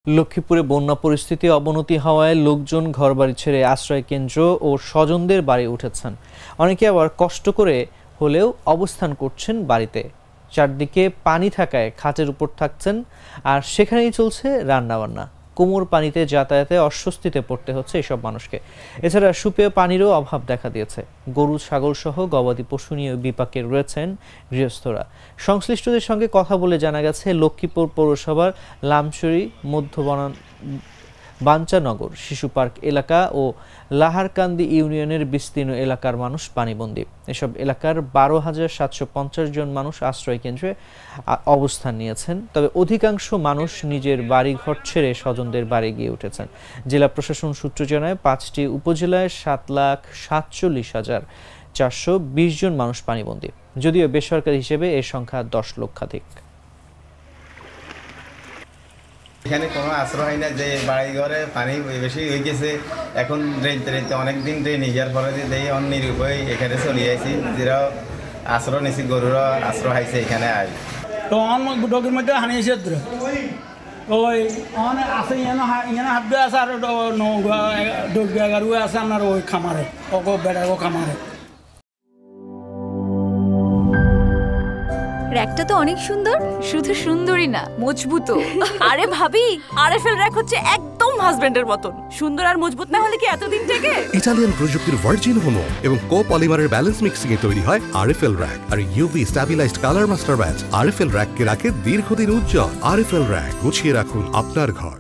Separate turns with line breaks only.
লক্ষ্মীপুরে বন্যা পরিস্থিতি অবনতি হওয়ায় লোকজন ঘরবাড়ি ছেড়ে আশ্রয় কেন্দ্র ও স্বজনদের বাড়ি উঠেছেন। অনেকে আবার কষ্ট করে হলেও অবস্থান করছেন বাড়িতে। চারদিকে পানি থাকায় খাটের উপর থাকছেন আর সেখানেই চলছে রান্নাবান্না। কোমর পানিতে যাতায়াতে অস্বস্তিতে পড়তে হচ্ছে এসব মানুষকে। এছাড়া সুপেয় পানিরও অভাব দেখা দিয়েছে। গরু ছাগল সহ গবাদি পশু নিয়ে বিপাকে রয়েছেন গৃহস্থরা। সংশ্লিষ্টদের সঙ্গে কথা বলে জানা গেছে লক্ষ্মীপুর পৌরসভার লামছড়ি মধ্য বাঞ্চানগর শিশু পার্ক এলাকা ও লাহারকান্দি ইউনিয়নের বিস্তীর্ণ এলাকার মানুষ পানিবন্দী। এসব এলাকার 12,750 জন মানুষ আশ্রয় কেন্দ্রে অবস্থান নিয়েছেন। তবে অধিকাংশ মানুষ নিজের বাড়িঘর ছেড়ে স্বজনদের বাড়ি গিয়ে উঠেছেন। জেলা প্রশাসন সূত্র জানায় 5টি উপজেলায় 7,47,420 জন মানুষ পানিবন্দী। যদিও বেসরকারি হিসেবে এর সংখ্যা 10 লক্ষাধিক।
এখানে কোনো আশ্রয় না, যে বাড়ি ঘরে পানি বেশি হয়ে গেছে। এখন রেতে অনেকদিন নিজের পরে দিয়ে অন্যের উপায় এখানে চলে আসি, যারা আশ্রয় নিয়েছি গরুরা আশ্রয় হাইছে এখানে আই
তো ডগের মধ্যে হানিয়েছে ওই আছে ইয়ানো হাত আছে আর ডগারু আছে আপনার ওই খামারে বেড়াগো খামারে।
র‍্যাকটা তো অনেক সুন্দর।
শুধু সুন্দরই না, মজবুতও। আরে ভাবি, আরএফএল র‍্যাক হচ্ছে একদম হাজবেন্ডের মতন। সুন্দর আর মজবুত না হলে কি এতদিন থেকে?
ইতালিয়ান প্রযুক্তির ভার্জিন হোমো এবং কোপলিমারের ব্যালেন্স মিক্সিং এ তৈরি হয় আরএফএল র‍্যাক। আর UV stabilized colour master batch RFL র‍্যাককে রাখে দীর্ঘদিন উজ্জ্বল। আরএফএল র‍্যাক, গুছিয়ে রাখুন আপনার ঘর।